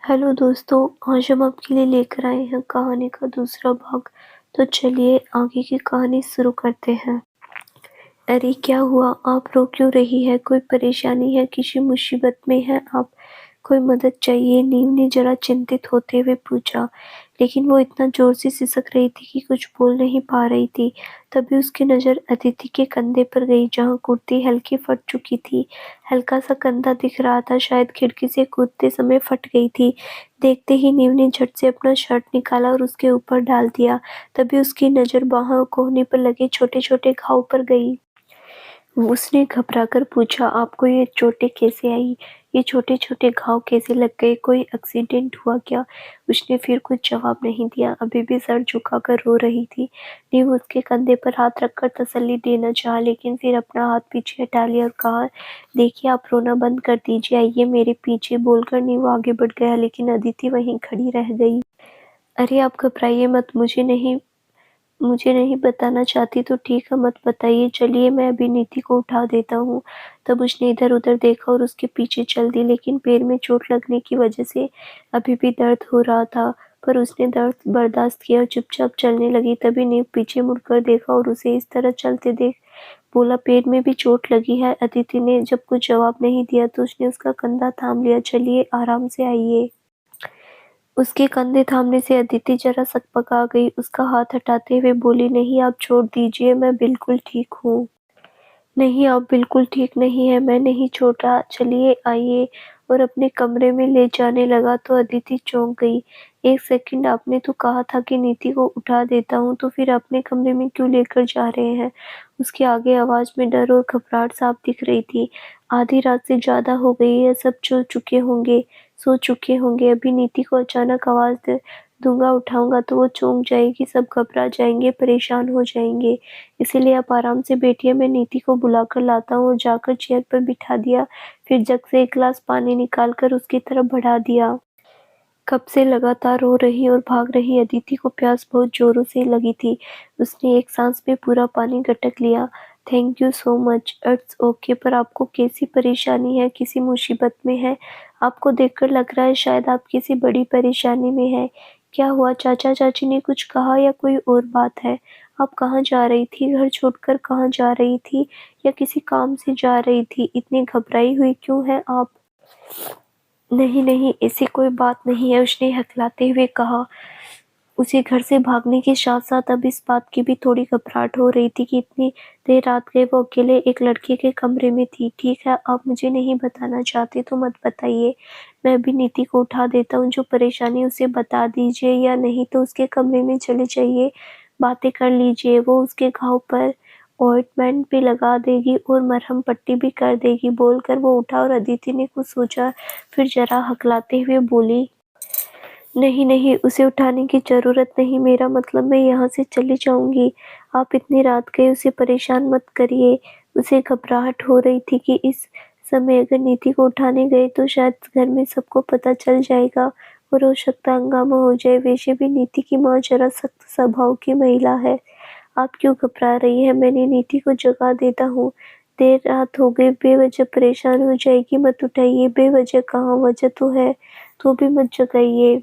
Hello दोस्तों, आज हम आपके लिए लेकर आए हैं कहानी का दूसरा भाग। तो चलिए आगे की कहानी शुरू करते हैं। अरे क्या हुआ? आप रो क्यों रही है? कोई परेशानी है? किसी मुसीबत में है आप? कोई मदद चाहिए? नीव ने जरा चिंतित होते हुए पूछा, लेकिन वो इतना जोर से सिसक रही थी कि कुछ बोल नहीं पा रही थी। तभी उसकी नज़र अदिति के कंधे पर गई, जहाँ कुर्ती हल्की फट चुकी थी। हल्का सा कंधा दिख रहा था, शायद खिड़की से कूदते समय फट गई थी। देखते ही नीव ने झट से अपना शर्ट निकाला और उसके ऊपर डाल दिया। तभी उसकी नज़र बाहों और कोहनी पर लगे छोटे-छोटे घाव पर गई। उसने घबराकर पूछा, आपको ये चोटें कैसे आई? ये छोटे-छोटे घाव कैसे लग गए? कोई एक्सीडेंट हुआ क्या? उसने फिर कुछ जवाब नहीं दिया, अभी भी सर झुकाकर रो रही थी। नीव उसके कंधे पर हाथ रखकर तसल्ली देना चाहा, लेकिन फिर अपना हाथ पीछे हटा लिया और कहा, देखिए आप रोना बंद कर दीजिए, आइए मेरे पीछे। बोलकर नीव आगे बढ़ गया, लेकिन अदिति वहीं खड़ी रह गई। अरे आप घबराइए मत, मुझे नहीं बताना चाहती तो ठीक है, मत बताइए। चलिए मैं अभी नीति को उठा देता हूँ। तब उसने इधर-उधर देखा और उसके पीछे चल दी, लेकिन पैर में चोट लगने की वजह से अभी भी दर्द हो रहा था। पर उसने दर्द बर्दाश्त किया और चुपचाप चलने लगी। तभी नीव पीछे मुड़कर देखा और उसे इस तरह चलते देख बोला, पैर में भी चोट लगी है? अदिति ने जब कुछ जवाब नहीं दिया तो उसने उसका कंधा थाम लिया। चलिए आराम से आइए। उसके कंधे थामने से अदिति जरा सकपका गई। उसका हाथ हटाते हुए बोली, नहीं आप छोड़ दीजिए, मैं बिल्कुल ठीक हूँ। नहीं, आप बिल्कुल ठीक नहीं हैं, मैं नहीं छोड़ रहा, चलिए आइए। और अपने कमरे में ले जाने लगा तो अदिति चौंक गई। एक सेकंड, आपने तो कहा था कि नीति को उठा देता हूँ, तो फिर अपने कमरे में क्यों लेकर जा रहे हैं? उसके आगे आवाज में डर और घबराहट साफ दिख रही थी। आधी रात से ज्यादा हो गई है, सब सो चुके होंगे। अभी नीति को अचानक आवाज दूंगा, उठाऊंगा तो वो चौंक जाएगी, सब घबरा जाएंगे, परेशान हो जाएंगे। इसीलिए आप आराम से बैठिए, मैं नीति को बुलाकर लाता हूँ। और जाकर चेयर पर बिठा दिया, फिर जग से एक गिलास पानी निकालकर उसकी तरफ बढ़ा दिया। कब से लगातार रो रही और भाग रही अदिति को प्यास बहुत जोरों से लगी थी। उसने एक सांस में पूरा पानी गटक लिया। Thank you so much, it's okay. पर आपको कैसी परेशानी है? किसी मुसीबत में है? आपको देखकर लग रहा है शायद आप किसी बड़ी परेशानी में है। क्या हुआ? चाचा चाची ने कुछ कहा या कोई और बात है? आप कहाँ जा रही थी? घर छोड़कर कहाँ जा रही थी? या किसी काम से जा रही थी? इतनी घबराई हुई क्यों हैं आप? नहीं नहीं, ऐसी कोई बात नहीं है, उसने हकलाते हुए कहा। उसे घर से भागने के साथ साथ अब इस बात की भी थोड़ी घबराहट हो रही थी कि इतनी देर रात गए वो अकेले एक लड़के के कमरे में थी। ठीक है, आप मुझे नहीं बताना चाहते तो मत बताइए, मैं अभी नीति को उठा देता हूँ। जो परेशानी उसे बता दीजिए, या नहीं तो उसके कमरे में चले जाइए, बातें कर लीजिए। वो उसके घाव पर ऑइंटमेंट भी लगा देगी और मरहम पट्टी भी कर देगी। बोलकर वो उठा और अदिति ने कुछ सोचा, फिर जरा हकलाते हुए बोली, नहीं नहीं, उसे उठाने की जरूरत नहीं, मेरा मतलब मैं यहाँ से चली जाऊंगी। आप इतनी रात गए, उसे परेशान मत करिए। उसे घबराहट हो रही थी कि इस समय अगर नीति को उठाने गए तो शायद घर में सबको पता चल जाएगा और हो सकता हंगामा हो जाए। वैसे भी नीति की माँ जरा सख्त स्वभाव की महिला है। आप क्यों घबरा रही है? मैंने नीति को जगा देता हूँ। देर रात हो गई, बेवजह परेशान हो जाएगी, मत उठाइए। बेवजह कहाँ, वजह तो है, तो भी मत जगाइए।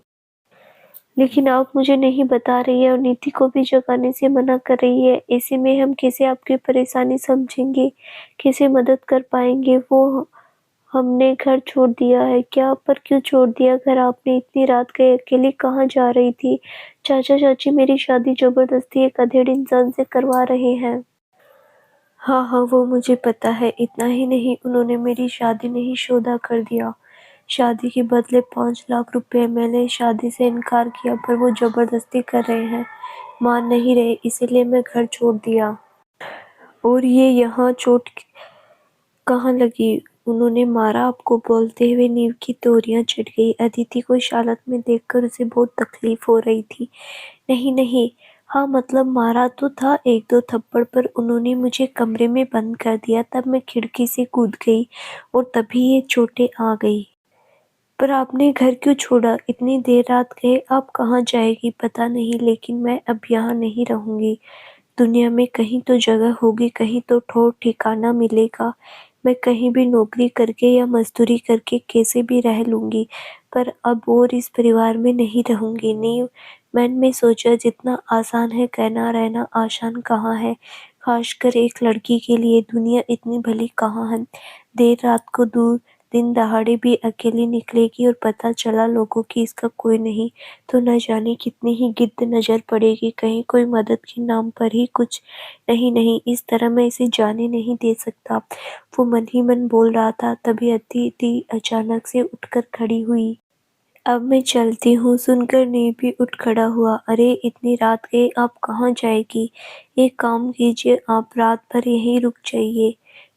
लेकिन आप मुझे नहीं बता रही है और नीति को भी जगाने से मना कर रही है। ऐसे में हम कैसे आपकी परेशानी समझेंगे, कैसे मदद कर पाएंगे? वो हमने घर छोड़ दिया है क्या? पर क्यों छोड़ दिया घर आपने? इतनी रात गए अकेली कहाँ जा रही थी? चाचा चाची मेरी शादी जबरदस्ती एक अधेड़ इंसान से करवा रहे हैं। हाँ हाँ, वो मुझे पता है। इतना ही नहीं, उन्होंने मेरी शादी नहीं सौदा कर दिया। शादी के बदले 5 लाख रुपए। मैंने शादी से इनकार किया पर वो जबरदस्ती कर रहे हैं, मान नहीं रहे, इसीलिए मैं घर छोड़ दिया। और ये यहाँ चोट कहाँ लगी? उन्होंने मारा आपको? बोलते हुए नीव की तोरियां चिढ़ गई। अदिति को इस हालत में देखकर उसे बहुत तकलीफ हो रही थी। नहीं नहीं, हाँ मतलब मारा तो था, 1-2 थप्पड़, पर उन्होंने मुझे कमरे में बंद कर दिया, तब मैं खिड़की से कूद गई और तभी ये चोटें आ गई। पर आपने घर क्यों छोड़ा? इतनी देर रात गए, आप कहाँ जाएगी पता नहीं, लेकिन मैं अब यहाँ नहीं रहूंगी। दुनिया में कहीं तो जगह होगी, कहीं तो ठौर ठिकाना मिलेगा। मैं कहीं भी नौकरी करके या मज़दूरी करके कैसे भी रह लूँगी, पर अब और इस परिवार में नहीं रहूँगी। नींव मन में सोचा, जितना आसान है कहना रहना आसान कहाँ है, ख़ासकर एक लड़की के लिए दुनिया इतनी भली कहाँ है। देर रात को दूर दिन दहाड़े भी अकेली निकलेगी और पता चला लोगों की इसका कोई नहीं, तो न जाने कितनी ही गिद्द नज़र पड़ेगी, कहीं कोई मदद के नाम पर ही कुछ। नहीं, नहीं, इस तरह मैं इसे जाने नहीं दे सकता, वो मन ही मन बोल रहा था। तभी अदिति अचानक से उठकर खड़ी हुई। अब मैं चलती हूँ, सुनकर नीव भी उठ खड़ा हुआ। अरे इतनी रात गई, आप कहाँ जाएगी? एक काम कीजिए, आप रात भर यहीं रुक जाइए।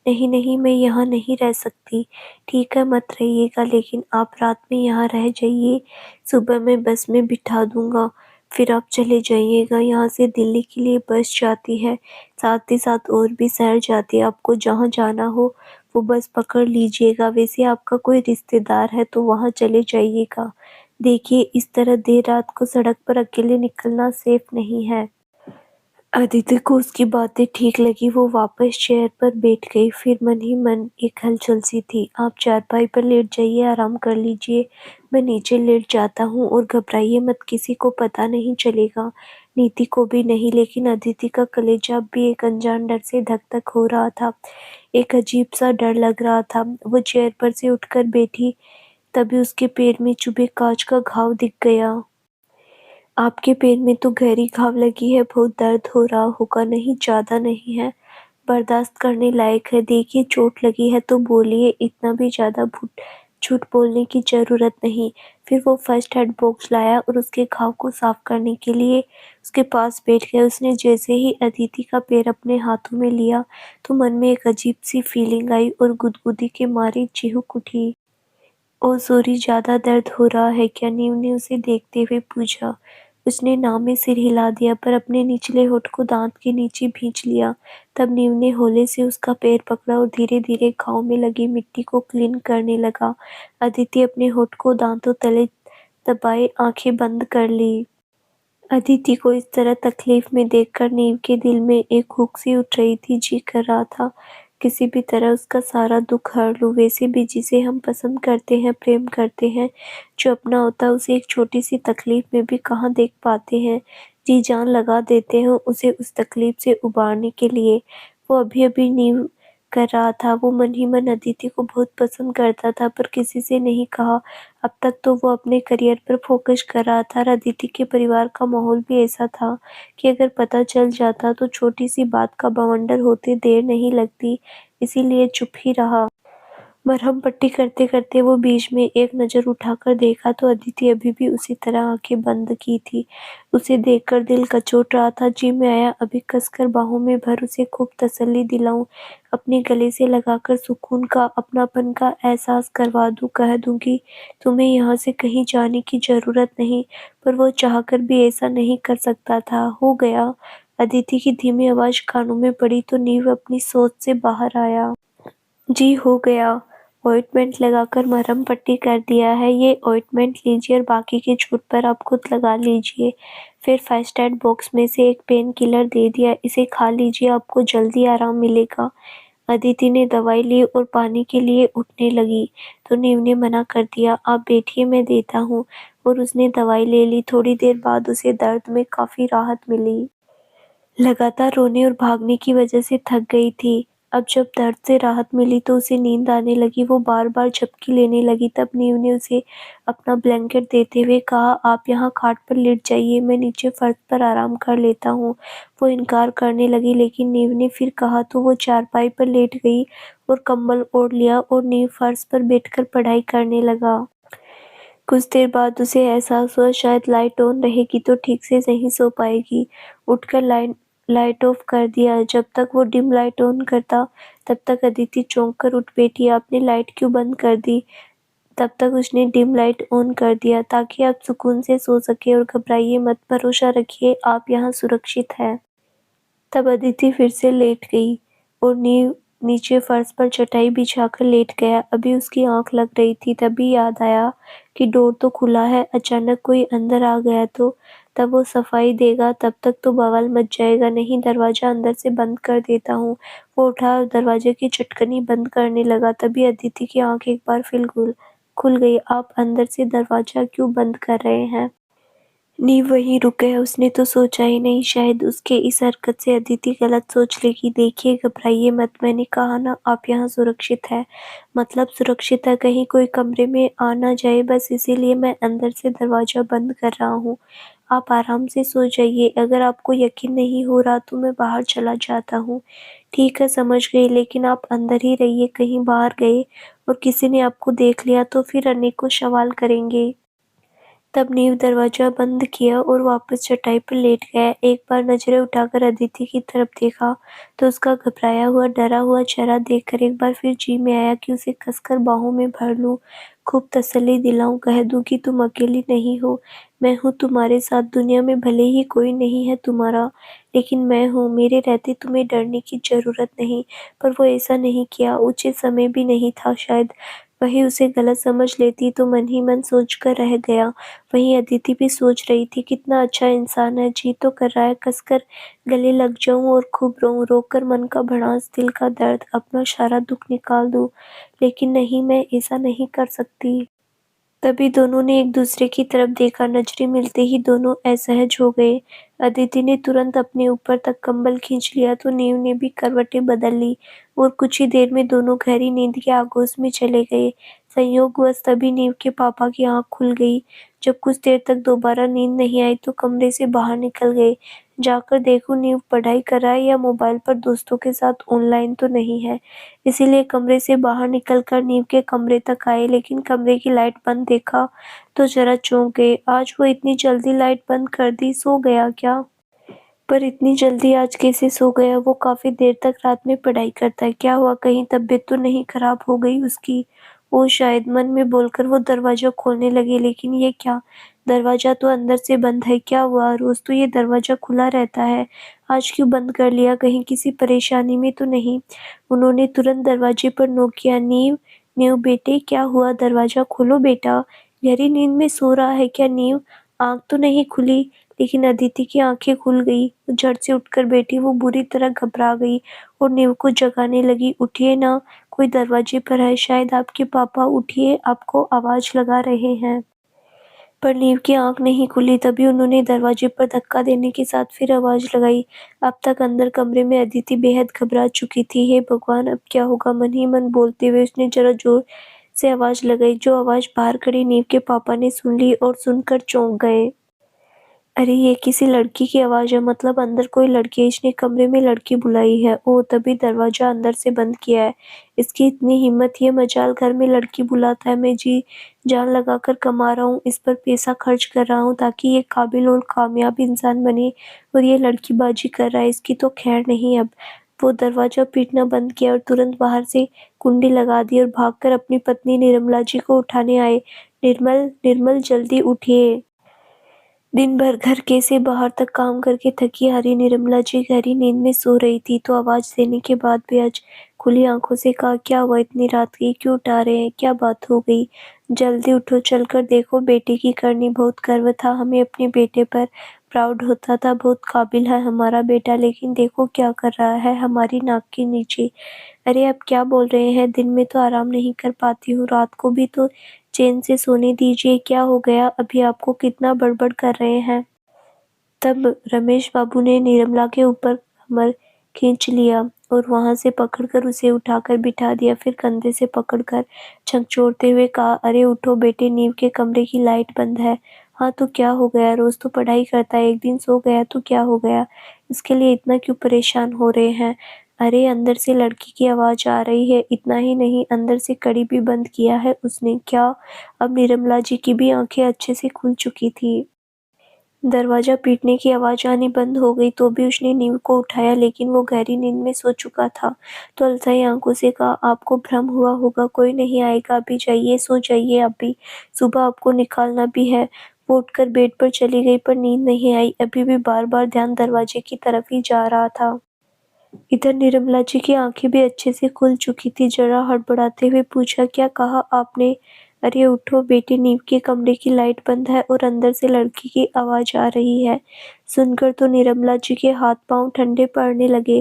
नहीं, नहीं, मैं यहाँ नहीं रह सकती। ठीक है, मत रहिएगा, लेकिन आप रात में यहाँ रह जाइए। सुबह मैं बस में बिठा दूँगा, फिर आप चले जाइएगा। यहाँ से दिल्ली के लिए बस जाती है, साथ ही साथ और भी शहर जाती है। आपको जहाँ जाना हो वो बस पकड़ लीजिएगा। वैसे आपका कोई रिश्तेदार है तो वहाँ चले जाइएगा। देखिए, इस तरह देर रात को सड़क पर अकेले निकलना सेफ नहीं है। अदिति को उसकी बातें ठीक लगी, वो वापस चेयर पर बैठ गई। फिर मन ही मन एक हलचल सी थी। आप चारपाई पर लेट जाइए, आराम कर लीजिए, मैं नीचे लेट जाता हूँ, और घबराइए मत, किसी को पता नहीं चलेगा, नीति को भी नहीं। लेकिन अदिति का कलेजा अब भी एक अनजान डर से धक-धक हो रहा था। एक अजीब सा डर लग रहा था। वो चेयर पर से उठकर बैठी, तभी उसके पैर में चुभे काँच का घाव दिख गया। आपके पैर में तो गहरी घाव लगी है, बहुत दर्द हो रहा होगा। नहीं, ज़्यादा नहीं है, बर्दाश्त करने लायक है। देखिए, चोट लगी है तो बोलिए, इतना भी ज़्यादा झूठ बोलने की ज़रूरत नहीं। फिर वो फर्स्ट एड बॉक्स लाया और उसके घाव को साफ करने के लिए उसके पास बैठ गया। उसने जैसे ही अदिति का पैर अपने हाथों में लिया तो मन में एक अजीब सी फीलिंग आई और गुदगुदी के मारे चिहुक उठी। ओह सॉरी, ज़्यादा दर्द हो रहा है क्या? नीव ने उसे देखते हुए पूछा। उसने ना में सिर हिला दिया, पर अपने निचले होठ को दांत के नीचे भींच लिया। तब नीव ने हौले से उसका पैर पकड़ा और धीरे-धीरे घाव में लगी मिट्टी को क्लीन करने लगा। अदिति अपने होठ को दांतों तले दबाए आंखें बंद कर ली। अदिति को इस तरह तकलीफ में देखकर नीव के दिल में एक हुक सी उठ रही थी। जी कर रहा था किसी भी तरह उसका सारा दुख हर लूं। वैसे भी जिसे हम पसंद करते हैं, प्रेम करते हैं, जो अपना होता है, उसे एक छोटी सी तकलीफ में भी कहाँ देख पाते हैं, जी जान लगा देते हैं उसे उस तकलीफ से उबारने के लिए। वो अभी अभी नीव कर रहा था। वो मन ही मन अदिति को बहुत पसंद करता था, पर किसी से नहीं कहा। अब तक तो वो अपने करियर पर फोकस कर रहा था, और अदिति के परिवार का माहौल भी ऐसा था कि अगर पता चल जाता तो छोटी सी बात का बवंडर होते देर नहीं लगती, इसीलिए चुप ही रहा। मरहम पट्टी करते-करते वो बीच में एक नज़र उठाकर देखा तो अदिति अभी भी उसी तरह आंखें बंद की थी। उसे देखकर दिल कचोट रहा था। जी में आया अभी कसकर बाहों में भर उसे खूब तसल्ली दिलाऊं, अपने गले से लगाकर सुकून का, अपनापन का एहसास करवा दूं, कह दूं कि तुम्हें यहाँ से कहीं जाने की ज़रूरत नहीं। पर वो चाहकर भी ऐसा नहीं कर सकता था। हो गया। अदिति की धीमी आवाज़ कानों में पड़ी तो नीव अपनी सोच से बाहर आया। जी, हो गया। ऑइंटमेंट लगाकर मरहम पट्टी कर दिया है। ये ऑइंटमेंट लीजिए और बाकी की चोट पर आप खुद लगा लीजिए। फिर फर्स्ट एड बॉक्स में से एक पेन किलर दे दिया, इसे खा लीजिए, आपको जल्दी आराम मिलेगा। अदिति ने दवाई ली और पानी के लिए उठने लगी तो नीव ने मना कर दिया। आप बैठिए, मैं देता हूँ। और उसने दवाई ले ली। थोड़ी देर बाद उसे दर्द में काफ़ी राहत मिली। लगातार रोने और भागने की वजह से थक गई थी। अब जब दर्द से राहत मिली तो उसे नींद आने लगी। वो बार-बार झपकी लेने लगी। तब नीव ने उसे अपना ब्लैंकेट देते हुए कहा, आप यहाँ खाट पर लेट जाइए, मैं नीचे फर्श पर आराम कर लेता हूँ। वो इनकार करने लगी, लेकिन नीव ने फिर कहा तो वो चारपाई पर लेट गई और कंबल ओढ़ लिया और नीव फर्श पर बैठकर पढ़ाई करने लगा। कुछ देर बाद उसे एहसास हुआ शायद लाइट ऑन रहेगी तो ठीक से नहीं सो पाएगी। उठकर लाइट ऑफ कर दिया। जब तक वो डिम लाइट ऑन करता तब तक अदिति चौंक कर उठ बैठी। आपने लाइट क्यों बंद कर दी? तब तक उसने डिम लाइट ऑन कर दिया ताकि आप सुकून से सो सके। और घबराइए मत, भरोसा रखिए, आप यहाँ सुरक्षित हैं। तब अदिति फिर से लेट गई और नीव नीचे फर्श पर चटाई बिछाकर लेट गया। अभी उसकी आंख लग रही थी, तभी याद आया कि डोर तो खुला है, अचानक कोई अंदर आ गया तो। तब वो सफाई देगा, तब तक तो बवाल मच जाएगा। नहीं, दरवाज़ा अंदर से बंद कर देता हूँ। वो उठा और दरवाज़े की चटकनी बंद करने लगा। तभी अदिति की आँख एक बार फिर खुल गई। आप अंदर से दरवाज़ा क्यों बंद कर रहे हैं? नीव वहीं रुक गया। उसने तो सोचा ही नहीं शायद उसके इस हरकत से अदिति गलत सोच लेगी। देखिए, घबराइए मत, मैंने कहा ना आप यहाँ सुरक्षित है। मतलब सुरक्षित है, कहीं कोई कमरे में आ ना जाए, बस इसीलिए मैं अंदर से दरवाज़ा बंद कर रहा हूँ। आप आराम से सो जाइए। अगर आपको यकीन नहीं हो रहा तो मैं बाहर चला जाता हूँ। ठीक है, समझ गई, लेकिन आप अंदर ही रहिए। कहीं बाहर गए और किसी ने आपको देख लिया तो फिर अनेकों सवाल करेंगे। तब नीव दरवाज़ा बंद किया और वापस चटाई पर लेट गया। एक बार नज़रें उठाकर अदिति की तरफ देखा तो उसका घबराया हुआ, डरा हुआ चेहरा देखकर एक बार फिर जी में आया कि उसे कसकर बाहों में भर लूँ, खूब तसल्ली दिलाऊँ, कह दूँ कि तुम अकेली नहीं हो, मैं हूँ तुम्हारे साथ। दुनिया में भले ही कोई नहीं है तुम्हारा, लेकिन मैं हूँ। मेरे रहते तुम्हें डरने की ज़रूरत नहीं। पर वो ऐसा नहीं किया। उचित समय भी नहीं था शायद। वही उसे गलत समझ लेती तो मन ही मन सोचकर रह गया। वहीं अदिति भी सोच रही थी, कितना अच्छा इंसान है, जी तो कर रहा है कसकर गले लग जाऊं और खूब रोऊं, रोकर मन का भड़ास, दिल का दर्द, अपना सारा दुख निकाल दूं। लेकिन नहीं, मैं ऐसा नहीं कर सकती। तभी दोनों ने एक दूसरे की तरफ देखा। नजरें मिलते ही दोनों असहज हो गए। अदिति ने तुरंत अपने ऊपर तक कंबल खींच लिया तो नीव ने भी करवटें बदल ली और कुछ ही देर में दोनों गहरी नींद के आगोश में चले गए। संयोगवश तभी नीव के पापा की आंख खुल गई। जब कुछ देर तक दोबारा नींद नहीं आई तो कमरे से बाहर निकल गए। जाकर देखूं नीव पढ़ाई कर रहा है या मोबाइल पर दोस्तों के साथ ऑनलाइन तो नहीं है। इसीलिए कमरे से बाहर निकलकर नीव के कमरे तक आए, लेकिन कमरे की लाइट बंद देखा तो जरा चौंक गए। आज वो इतनी जल्दी लाइट बंद कर दी, सो गया क्या? पर इतनी जल्दी आज कैसे सो गया? वो काफ़ी देर तक रात में पढ़ाई करता है। क्या हुआ, कहीं तबीयत तो नहीं खराब हो गई उसकी? वो शायद, मन में बोलकर वो दरवाज़ा खोलने लगे, लेकिन ये क्या? दरवाज़ा तो अंदर से बंद है। क्या हुआ? रोज़ तो ये दरवाज़ा खुला रहता है, आज क्यों बंद कर लिया? कहीं किसी परेशानी में तो नहीं? उन्होंने तुरंत दरवाजे पर नॉक किया। नीव, नीव बेटे, क्या हुआ? दरवाज़ा खोलो बेटा। गहरी नींद में सो रहा है क्या नीव? आँख तो नहीं खुली? लेकिन अदिति की आंखें खुल गई। झट से उठकर बैठी। वो बुरी तरह घबरा गई और नीव को जगाने लगी। उठिए ना, कोई दरवाजे पर है, शायद आपके पापा। उठिए, आपको आवाज लगा रहे हैं। पर नीव की आंख नहीं खुली। तभी उन्होंने दरवाजे पर धक्का देने के साथ फिर आवाज लगाई। अब तक अंदर कमरे में अदिति बेहद घबरा चुकी थी। हे भगवान, अब क्या होगा? मन ही मन बोलते हुए उसने जरा जोर से आवाज लगाई। जो आवाज बाहर खड़ी नीव के पापा ने सुन ली और सुनकर चौंक गए। अरे, ये किसी लड़की की आवाज़ है, मतलब अंदर कोई लड़की है। इसने कमरे में लड़की बुलाई है। ओह, तभी दरवाज़ा अंदर से बंद किया है। इसकी इतनी हिम्मत, ये मजाल घर में लड़की बुलाता है। मैं जी जान लगाकर कमा रहा हूँ, इस पर पैसा खर्च कर रहा हूँ ताकि ये काबिल और कामयाब इंसान बने, और ये लड़कीबाजी कर रहा है। इसकी तो खैर नहीं अब। वो दरवाज़ा पीटना बंद किया और तुरंत बाहर से कुंडी लगा दी और भागकर अपनी पत्नी निर्मला जी को उठाने आए। निर्मल, निर्मल, जल्दी उठिए। दिन भर घर के से बाहर तक काम करके थकी हारी निर्मला जी गहरी नींद में सो रही थी तो आवाज देने के बाद भी आज खुली आंखों से कहा, क्या हुआ? इतनी रात की क्यों उठा रहे हैं? क्या बात हो गई? जल्दी उठो, चलकर देखो। बेटे की करनी, बहुत गर्व था हमें अपने बेटे पर, प्राउड होता था। बहुत काबिल है हमारा बेटा, लेकिन देखो क्या कर रहा है हमारी नाक के नीचे। अरे, आप क्या बोल रहे हैं? दिन में तो आराम नहीं कर पाती हूँ, रात को भी तो चैन से सोने दीजिए। क्या हो गया अभी आपको? कितना बड़बड़ कर रहे हैं? तब रमेश बाबू ने निर्मला के ऊपर कमर खींच लिया और वहां से पकड़कर उसे उठाकर बिठा दिया। फिर कंधे से पकड़कर झकझोरते हुए कहा, अरे उठो बेटे, नीव के कमरे की लाइट बंद है। हाँ तो क्या हो गया? रोज तो पढ़ाई करता है, एक दिन सो गया तो क्या हो गया? इसके लिए इतना क्यों परेशान हो रहे हैं? अरे, अंदर से लड़की की आवाज आ रही है। इतना ही नहीं, अंदर से कड़ी भी बंद किया है उसने। क्या? अब निर्मला जी की भी आंखें अच्छे से खुल चुकी थी। दरवाजा पीटने की आवाज आनी बंद हो गई तो भी उसने नीव को उठाया, लेकिन वो गहरी नींद में सो चुका था। तो अलसाई आंखों से कहा, आपको भ्रम हुआ होगा, कोई नहीं आएगा, अभी जाइए, सो जाइए अभी, सुबह आपको निकालना भी है। वो उठकर बेड पर चली गई पर नींद नहीं आई। अभी भी बार बार ध्यान दरवाजे की तरफ ही जा रहा था। इधर निर्मला जी की आंखें भी अच्छे से खुल चुकी थी। जरा हड़बड़ाते हुए पूछा, क्या कहा आपने? अरे उठो बेटी, नीव के कमरे की लाइट बंद है और अंदर से लड़की की आवाज आ रही है। सुनकर तो निर्मला जी के हाथ पांव ठंडे पड़ने लगे।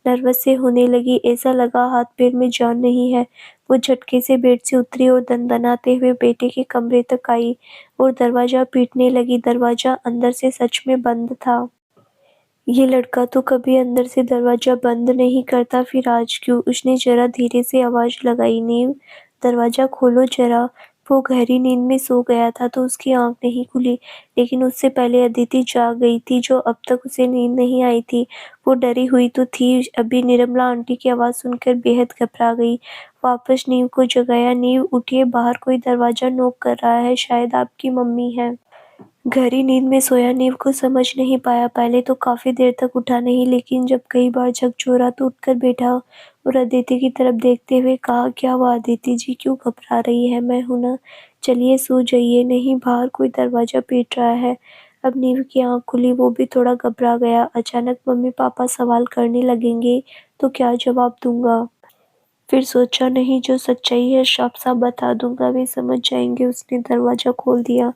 नर्वस से होने लगी, ऐसा लगा हाथ पैर में जान नहीं है। वो झटके से बेड से उतरी और दनदनाते हुए बेटे के कमरे तक आई और दरवाजा पीटने लगी। दरवाजा अंदर से सच में बंद था। ये लड़का तो कभी अंदर से दरवाजा बंद नहीं करता, फिर आज क्यों? उसने जरा धीरे से आवाज लगाई, नीव, दरवाजा खोलो जरा। वो गहरी नींद में सो गया था तो उसकी आंख नहीं खुली, लेकिन उससे पहले अदिति जाग गई थी, जो अब तक उसे नींद नहीं आई थी। वो डरी हुई तो थी अभी, निर्मला आंटी की आवाज सुनकर बेहद घबरा गई। वापस नीव को जगाया, नीव उठिए, बाहर कोई दरवाजा नॉक कर रहा है, शायद आपकी मम्मी है। गहरी नींद में सोया नीव को समझ नहीं पाया। पहले तो काफी देर तक उठा नहीं, लेकिन जब कई बार झकझोरा तो उठकर बैठा और अदिति की तरफ देखते हुए कहा, क्या हुआ अदिति जी, क्यों घबरा रही है? मैं हूं ना, चलिए सो जाइए। नहीं, बाहर कोई दरवाजा पीट रहा है। अब नीव की आंख खुली, वो भी थोड़ा घबरा गया। अचानक मम्मी पापा सवाल करने लगेंगे तो क्या जवाब दूंगा? फिर सोचा, नहीं, जो सच्चाई है साफ-साफ बता दूंगा, वे समझ जाएंगे। उसने दरवाजा खोल दिया।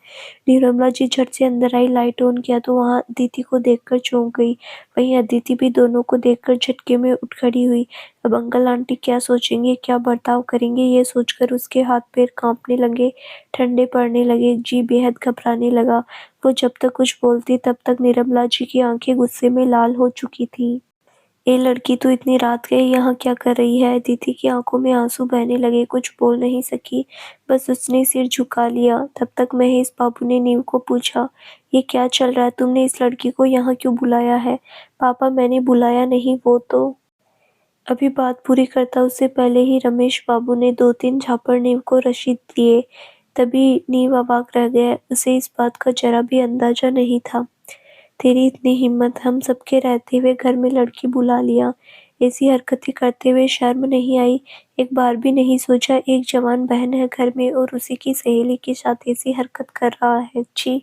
निर्मला जी झट से अंदर आई, लाइट ऑन किया तो वहां अदिति को देखकर चौंक गई। वहीं अदिति भी दोनों को देखकर झटके में उठ खड़ी हुई। अब अंकल आंटी क्या सोचेंगे, क्या बर्ताव करेंगे, ये सोचकर उसके हाथ पैर कांपने लगे, ठंडे पड़ने लगे, जी बेहद घबराने लगा। वो जब तक कुछ बोलती तब तक निर्मला जी की आंखें गुस्से में लाल हो चुकी थी। ये लड़की तो इतनी रात गए यहाँ क्या कर रही है? अदिति की आंखों में आंसू बहने लगे, कुछ बोल नहीं सकी, बस उसने सिर झुका लिया। तब तक महेश बाबू ने नीव को पूछा, ये क्या चल रहा है? तुमने इस लड़की को यहाँ क्यों बुलाया है? पापा, मैंने बुलाया नहीं, वो तो। अभी बात पूरी करता उससे पहले ही रमेश बाबू ने 2-3 झापड़ नीव को रशीद दिए। तभी नीव अवाक रह गया, उसे इस बात का जरा भी अंदाजा नहीं था। तेरी इतनी हिम्मत, हम सबके रहते हुए घर में लड़की बुला लिया, ऐसी हरकतें करते हुए शर्म नहीं आई? एक बार भी नहीं सोचा एक जवान बहन है घर में और उसी की सहेली के साथ ऐसी हरकत कर रहा है? छी!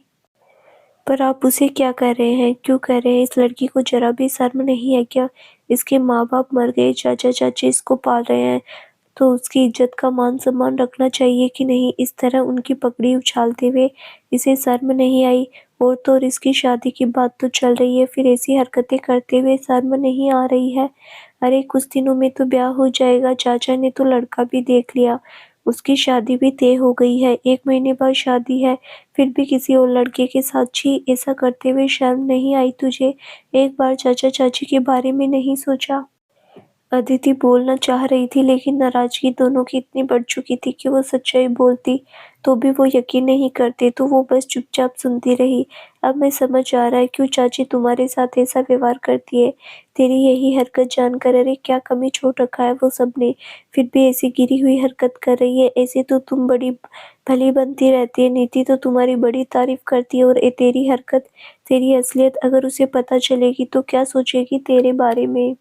पर आप उसे क्या कर रहे हैं, क्यों कर रहे हैं? इस लड़की को जरा भी शर्म नहीं है क्या? इसके माँ बाप मर गए, चाचा चाची इसको पाल रहे हैं, तो उसकी इज्जत का मान सम्मान रखना चाहिए कि नहीं? इस तरह उनकी पगड़ी उछालते हुए इसे शर्म नहीं आई? और इसकी शादी की बात तो चल रही है, फिर ऐसी हरकतें करते हुए शर्म नहीं आ रही है? अरे कुछ दिनों में तो ब्याह हो जाएगा, चाचा ने तो लड़का भी देख लिया, उसकी शादी भी तय हो गई है, 1 महीने बाद शादी है, फिर भी किसी और लड़के के साथ। छी! ऐसा करते हुए शर्म नहीं आई तुझे? एक बार चाचा चाची के बारे में नहीं सोचा? अदिति बोलना चाह रही थी, लेकिन नाराजगी दोनों की इतनी बढ़ चुकी थी कि वो सच्चाई बोलती तो भी वो यकीन नहीं करते, तो वो बस चुपचाप सुनती रही। अब मैं समझ आ रहा है क्यों चाची तुम्हारे साथ ऐसा व्यवहार करती है। तेरी यही हरकत जानकर, अरे क्या कमी छोड़ रखा है वो सबने, फिर भी ऐसी गिरी हुई हरकत कर रही है। ऐसे तो तुम बड़ी भली बनती रहती है, नीति तो तुम्हारी बड़ी तारीफ करती है, और ये तेरी हरकत, तेरी असलियत अगर उसे पता चलेगी तो क्या सोचेगी तेरे बारे में?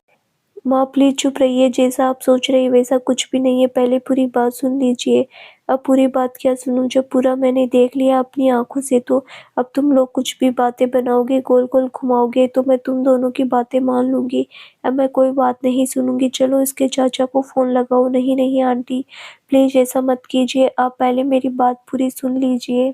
माँ प्लीज चुप रहिए, जैसा आप सोच रही वैसा कुछ भी नहीं है, पहले पूरी बात सुन लीजिए। अब पूरी बात क्या सुनूं, जब पूरा मैंने देख लिया अपनी आंखों से, तो अब तुम लोग कुछ भी बातें बनाओगे, गोल गोल घुमाओगे, तो मैं तुम दोनों की बातें मान लूंगी। अब मैं कोई बात नहीं सुनूंगी, चलो इसके चाचा को फोन लगाओ। नहीं नहीं आंटी, प्लीज ऐसा मत कीजिए, आप पहले मेरी बात पूरी सुन लीजिए।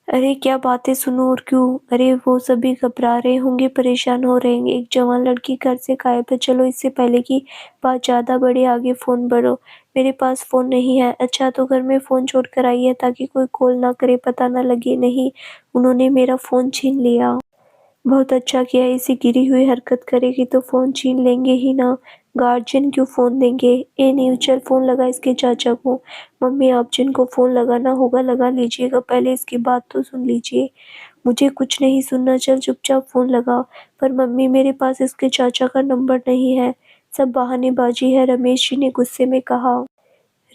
अरे क्या बातें सुनो और क्यों? अरे वो सभी घबरा रहे होंगे, परेशान हो रहे होंगे, एक जवान लड़की घर से गायब है। चलो इससे पहले कि बात ज़्यादा बढ़े आगे फ़ोन बढ़ो। मेरे पास फ़ोन नहीं है। अच्छा तो घर में फ़ोन छोड़ कर आई है ताकि कोई कॉल ना करे, पता ना लगे? नहीं, उन्होंने मेरा फ़ोन छीन लिया। बहुत अच्छा किया, ऐसी गिरी हुई हरकत करेगी तो फ़ोन छीन लेंगे ही ना, गार्जियन क्यों फ़ोन देंगे? ए नीव, चल फ़ोन लगा इसके चाचा को। मम्मी आप जिनको फ़ोन लगाना होगा लगा लीजिएगा, पहले इसकी बात तो सुन लीजिए। मुझे कुछ नहीं सुनना, चल चुपचाप फ़ोन लगा। पर मम्मी मेरे पास इसके चाचा का नंबर नहीं है, सब बहानेबाजी है, रमेश जी ने गुस्से में कहा।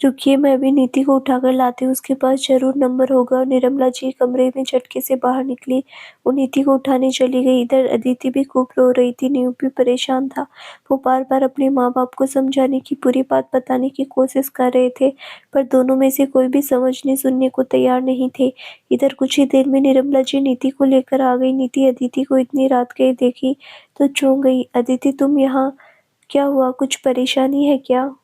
रुकिए, मैं अभी नीति को उठाकर लाती हूँ, उसके पास ज़रूर नंबर होगा। निर्मला जी कमरे में झटके से बाहर निकली, वो नीति को उठाने चली गई। इधर अदिति भी खूब रो रही थी, नीव भी परेशान था। वो बार-बार अपने माँ-बाप को समझाने की, पूरी बात बताने की कोशिश कर रहे थे, पर दोनों में से कोई भी समझने सुनने को तैयार नहीं थे। इधर कुछ ही देर में निर्मला जी नीति को लेकर आ गई। नीति अदिति को इतनी रात गए देखी तो चौंक गई। अदिति तुम यहाँ, क्या हुआ, कुछ परेशानी है क्या?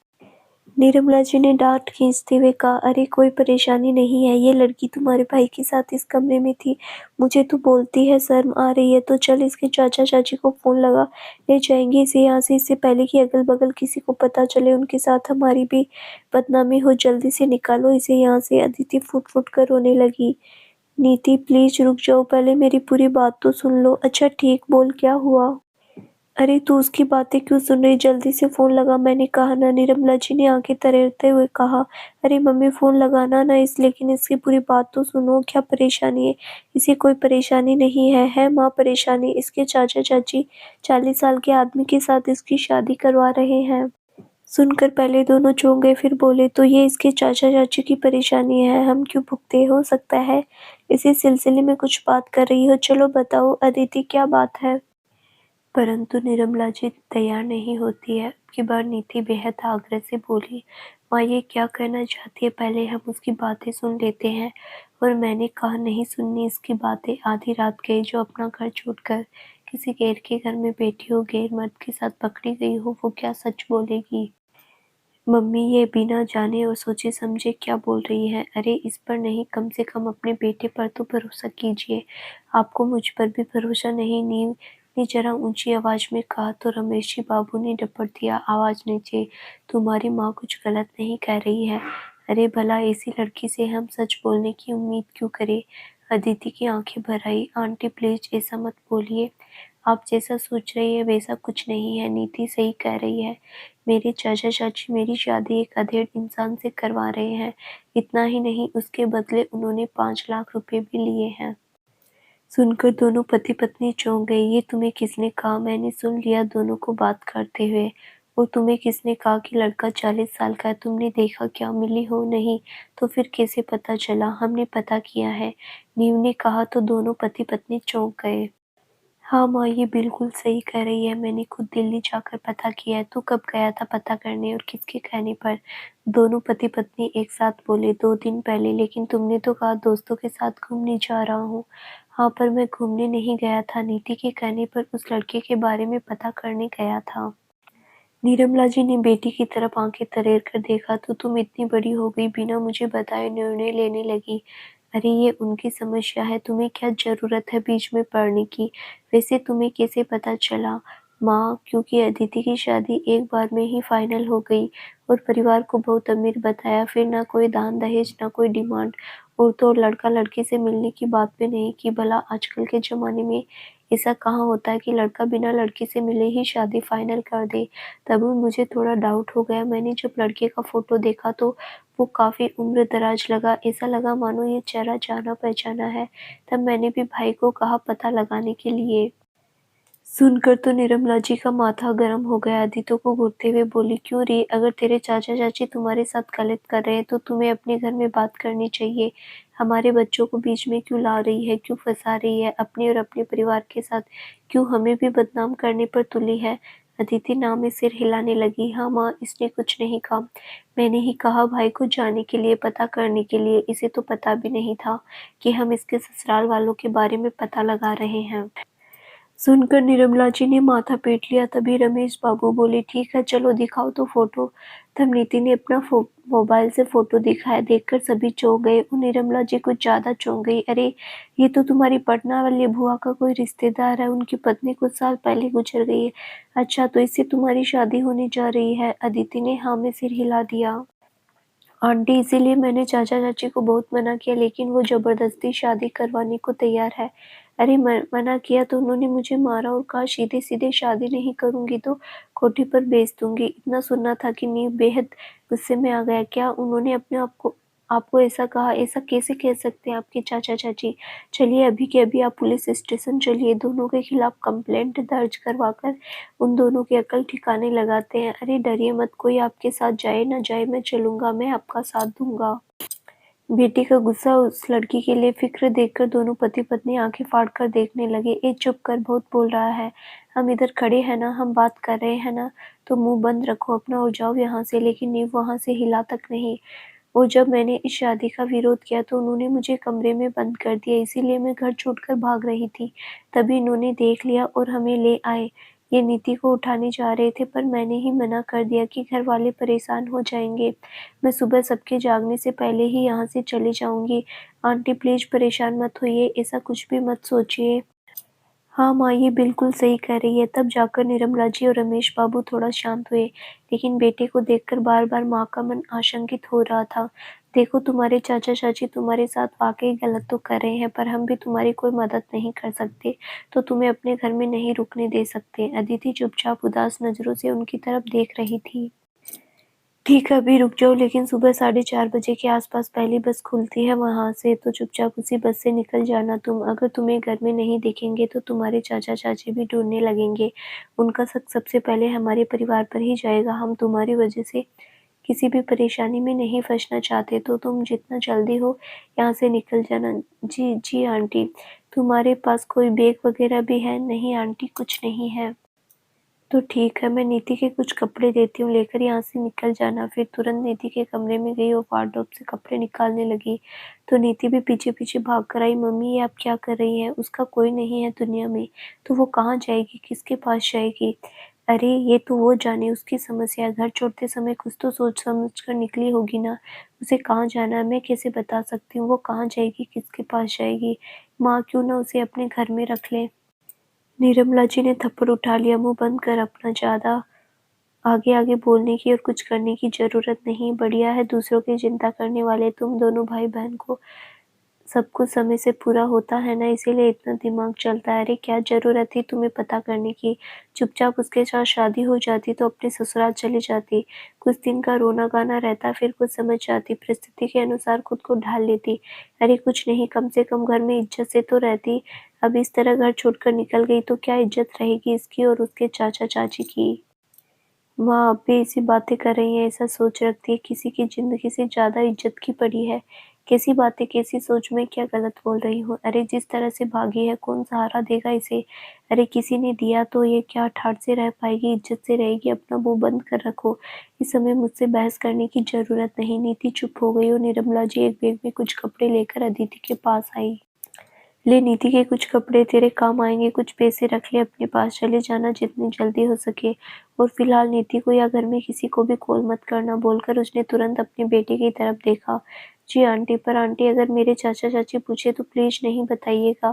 निर्मला जी ने डाँट खींचते हुए कहा, अरे कोई परेशानी नहीं है, ये लड़की तुम्हारे भाई के साथ इस कमरे में थी। मुझे तू बोलती है शर्म आ रही है तो चल इसके चाचा-चाची को फ़ोन लगा, ले जाएँगे इसे यहाँ से, इससे पहले कि अगल-बगल किसी को पता चले, उनके साथ हमारी भी बदनामी हो, जल्दी से निकालो इसे यहाँ से। अदिति फुट-फुट कर रोने लगी। नीति प्लीज़ रुक जाओ, पहले मेरी पूरी बात तो सुन लो। अच्छा ठीक, बोल क्या हुआ? अरे तू उसकी बातें क्यों सुन रही, जल्दी से फ़ोन लगा, मैंने कहा ना। निर्मला जी ने आंखें तरेरते हुए कहा, अरे मम्मी फ़ोन लगाना ना लेकिन इसकी पूरी बात तो सुनो, क्या परेशानी है? इसे कोई परेशानी नहीं है माँ परेशानी? इसके चाचा चाची 40 साल के आदमी के साथ इसकी शादी करवा रहे हैं। सुनकर पहले दोनों चौंक गए, फिर बोले, तो ये इसके चाचा चाची की परेशानी है, हम क्यों भुगते? हो सकता है इसी सिलसिले में कुछ बात कर रही हो, चलो बताओ अदिति क्या बात है? परंतु निर्मला जी तैयार नहीं होती है। अब की बार नीति बेहद आग्रह से बोली, माँ ये क्या कहना चाहती है, पहले हम उसकी बातें सुन लेते हैं। और मैंने कहा नहीं सुननी इसकी बातें। आधी रात गई जो अपना घर छोड़कर किसी गैर के घर में बैठी हो, गैर मर्द के साथ पकड़ी गई हो, वो क्या सच बोलेगी? मम्मी ये बिना जाने और सोचे समझे क्या बोल रही है? अरे इस पर नहीं, कम से कम अपने बेटे पर तो भरोसा कीजिए। आपको मुझ पर भी भरोसा नहीं? नीव ने जरा ऊंची आवाज में कहा तो रमेश जी बाबू ने डपट दिया, आवाज नीचे। तुम्हारी माँ कुछ गलत नहीं कह रही है। अरे भला ऐसी लड़की से हम सच बोलने की उम्मीद क्यों करें? अदिति की आंखें भर आई। आंटी प्लीज ऐसा मत बोलिए, आप जैसा सोच रही है वैसा कुछ नहीं है। नीति सही कह रही है, मेरे चाचा चाची मेरी शादी एक अधेड़ इंसान से करवा रहे हैं। इतना ही नहीं, उसके बदले उन्होंने 5 लाख रुपए भी लिए हैं। सुनकर दोनों पति पत्नी चौंक गए। ये तुम्हें किसने कहा? मैंने सुन लिया दोनों को बात करते हुए। और तुम्हें किसने कहा कि लड़का 40 साल का है? तुमने देखा क्या? मिली हो? नहीं तो फिर कैसे पता चला? हमने पता किया है, नीव ने कहा तो दोनों पति पत्नी चौंक गए। हाँ माँ, ये बिल्कुल सही कह रही है, मैंने खुद दिल्ली जाकर पता किया है। तू कब गया था पता करने और किसके कहने पर? दोनों पति पत्नी एक साथ बोले, 2 दिन पहले। लेकिन तुमने तो कहा दोस्तों के साथ घूमने जा रहा हूँ। हाँ पर मैं घूमने नहीं गया था, नीति के कहने पर उस लड़के के बारे में पता करने गया था। निर्मला जी ने बेटी की तरफ आंखें तरेर कर देखा, तो तुम इतनी बड़ी हो गई, बिना मुझे बताए निर्णय लेने लगी। अरे ये उनकी समस्या है, तुम्हें क्या जरूरत है बीच में पड़ने की? वैसे तुम्हें कैसे पता चला? माँ, क्योंकि अदिति की शादी एक बार में ही फाइनल हो गई और परिवार को बहुत अमीर बताया, फिर ना कोई दान दहेज ना कोई डिमांड, और तो और लड़का लड़की से मिलने की बात भी नहीं की। भला आजकल के जमाने में ऐसा कहाँ होता है कि लड़का बिना लड़की से मिले ही शादी फाइनल कर दे। तभी मुझे थोड़ा डाउट हो गया। मैंने जब लड़के का फोटो देखा तो वो काफ़ी उम्र-दराज लगा, ऐसा लगा मानो ये चेहरा जाना-पहचाना है। तब मैंने भी भाई को कहा पता लगाने के लिए। सुनकर तो निर्मला जी का माथा गर्म हो गया। आदित्य को घूरते हुए बोली, क्यों रे, अगर तेरे चाचा चाची तुम्हारे साथ गलत कर रहे हैं तो तुम्हें अपने घर में बात करनी चाहिए। हमारे बच्चों को बीच में क्यों ला रही है, क्यों फंसा रही है अपने और अपने परिवार के साथ? क्यों हमें भी बदनाम करने पर तुली है? अदिति नाव में सिर हिलाने लगी। हाँ माँ, इसने कुछ नहीं कहा। मैंने ही कहा भाई को जाने के लिए, पता करने के लिए। इसे तो पता भी नहीं था कि हम इसके ससुराल वालों के बारे में पता लगा रहे हैं। सुनकर निर्मला जी ने माथा पीट लिया। तभी रमेश बाबू बोले, ठीक है चलो दिखाओ तो फोटो। तब नीति ने अपना मोबाइल से फोटो दिखाया। देखकर सभी चौंक गए और निर्मला जी कुछ ज्यादा चौंक गई। अरे ये तो तुम्हारी पटना वाली बुआ का कोई रिश्तेदार है, उनकी पत्नी कुछ साल पहले गुजर गई है। अच्छा तो इससे तुम्हारी शादी होने जा रही है? अदिति ने हाँ में सिर हिला दिया। आंटी इसीलिए मैंने चाचा चाची को बहुत मना किया, लेकिन वो जबरदस्ती शादी करवाने को तैयार है। अरे मना किया तो उन्होंने मुझे मारा और कहा सीधे सीधे शादी नहीं करूंगी तो कोठी पर बेच दूंगी। इतना सुनना था कि नीव बेहद गुस्से में आ गया। क्या उन्होंने अपने आपको ऐसा कहा? ऐसा कैसे कह सकते हैं आपके चाचा चाची? चलिए अभी के अभी आप पुलिस स्टेशन चलिए, दोनों के खिलाफ कंप्लेंट दर्ज करवाकर उन दोनों की अकल ठिकाने लगाते हैं। अरे डरिए मत, कोई आपके साथ जाए ना जाए मैं चलूंगा, मैं आपका साथ दूंगा। बेटी का गुस्सा उस लड़की के लिए फिक्र देखकर दोनों पति पत्नी आंखें फाड़कर देखने लगे। ए चुप कर, बहुत बोल रहा है, हम इधर खड़े हैं ना, हम बात कर रहे हैं ना, तो मुंह बंद रखो अपना और जाओ यहाँ से। लेकिन नीव वहां से हिला तक नहीं। और जब मैंने इस शादी का विरोध किया तो उन्होंने मुझे कमरे में बंद कर दिया, इसीलिए मैं घर छोड़कर भाग रही थी। तभी इन्होंने देख लिया और हमें ले आए। ये नीति को उठाने जा रहे थे पर मैंने ही मना कर दिया कि घर वाले परेशान हो जाएंगे। मैं सुबह सबके जागने से पहले ही यहाँ से चली जाऊँगी। आंटी प्लीज़ परेशान मत होइए, ऐसा कुछ भी मत सोचिए। हाँ माँ, ये बिल्कुल सही कह रही है। तब जाकर निर्मला जी और रमेश बाबू थोड़ा शांत हुए, लेकिन बेटे को देखकर बार-बार माँ का मन आशंकित हो रहा था। देखो तुम्हारे चाचा-चाची तुम्हारे साथ वाक़ई गलत तो कर रहे हैं, पर हम भी तुम्हारी कोई मदद नहीं कर सकते, तो तुम्हें अपने घर में नहीं रुकने दे सकते। अदिति चुपचाप उदास नज़रों से उनकी तरफ देख रही थी। ठीक है, अभी रुक जाओ, लेकिन सुबह 4:30 बजे के आसपास पहली बस खुलती है वहाँ से, तो चुपचाप उसी बस से निकल जाना तुम। अगर तुम्हें घर में नहीं दिखेंगे तो तुम्हारे चाचा-चाची भी ढूँढने लगेंगे। उनका शक सबसे पहले हमारे परिवार पर ही जाएगा। हम तुम्हारी वजह से किसी भी परेशानी में नहीं फँसना चाहते, तो तुम जितना जल्दी हो यहाँ से निकल जाना। जी, जी आंटी। तुम्हारे पास कोई बैग वग़ैरह भी है? नहीं आंटी, कुछ नहीं है। तो ठीक है, मैं नीति के कुछ कपड़े देती हूँ, लेकर यहाँ से निकल जाना। फिर तुरंत नीति के कमरे में गई और वार्डरोब से कपड़े निकालने लगी, तो नीति भी पीछे-पीछे भाग कर आई। मम्मी ये आप क्या कर रही हैं? उसका कोई नहीं है दुनिया में, तो वो कहाँ जाएगी? किसके पास जाएगी? अरे ये तो वो जाने, उसकी समस्या है। घर छोड़ते समय कुछ तो सोच समझ कर निकली होगी ना, उसे कहाँ जाना है मैं कैसे बता सकती हूँ? वो कहाँ जाएगी, किसके पास जाएगी? माँ क्यों ना उसे अपने घर में रख ले। निर्मला जी ने थप्पड़ उठा लिया। मुँह बंद कर, अपना ज़्यादा आगे-आगे बोलने की और कुछ करने की ज़रूरत नहीं। बढ़िया है दूसरों की चिंता करने वाले तुम दोनों भाई-बहन को सब कुछ समय से पूरा होता है ना, इसीलिए इतना दिमाग चलता है। अरे क्या ज़रूरत थी तुम्हें पता करने की? चुपचाप उसके साथ शादी हो जाती तो अपने ससुराल चली जाती। कुछ दिन का रोना-गाना रहता, फिर कुछ समझ जाती, परिस्थिति के अनुसार खुद को ढाल लेती। अरे कुछ नहीं, कम से कम घर में इज़्ज़त से तो रहती। अब इस तरह घर छोड़कर निकल गई तो क्या इज़्ज़त रहेगी इसकी और उसके चाचा-चाची की? माँ अब भी ऐसी बातें कर रही हैं, ऐसा सोच रखती है किसी की ज़िंदगी से ज़्यादा इज़्ज़त की पड़ी है। कैसी बातें, कैसी सोच, मैं क्या गलत बोल रही हूँ? अरे जिस तरह से भागी है, कौन सहारा देगा इसे? अरे किसी ने दिया तो ये क्या ठाट से रह पाएगी, इज़्ज़त से रहेगी? अपना मुँह बंद कर रखो। इस समय मुझसे बहस करने की ज़रूरत नहीं। नीति चुप हो गई और निर्मला जी एक बैग में कुछ कपड़े लेकर अदिति के पास आई। ले नीति के कुछ कपड़े तेरे काम आएंगे, कुछ पैसे रख ले अपने पास, चले जाना जितनी जल्दी हो सके। और फिलहाल नीति को या घर में किसी को भी कॉल मत करना बोलकर उसने तुरंत अपने बेटे की तरफ देखा। जी आंटी, पर आंटी अगर मेरे चाचा चाची पूछे तो प्लीज नहीं बताइएगा,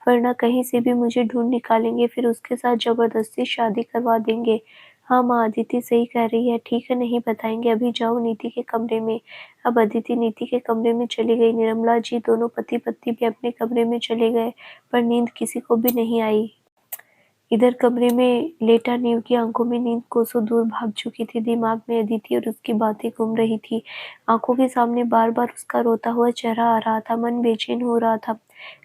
वरना कहीं से भी मुझे ढूंढ निकालेंगे, फिर उसके साथ जबरदस्ती शादी करवा देंगे। हाँ माँ, अदिति सही कह रही है, ठीक है नहीं बताएंगे, अभी जाओ नीति के कमरे में। अब अदिति नीति के कमरे में चली गई। निर्मला जी दोनों पति-पत्नी भी अपने कमरे में चले गए, पर नींद किसी को भी नहीं आई। इधर कमरे में लेटा नीव की आंखों में नींद कोसों दूर भाग चुकी थी। दिमाग में अदिति और उसकी बातें घूम रही थी। आंखों के सामने बार-बार उसका रोता हुआ चेहरा आ रहा था। मन बेचैन हो रहा था।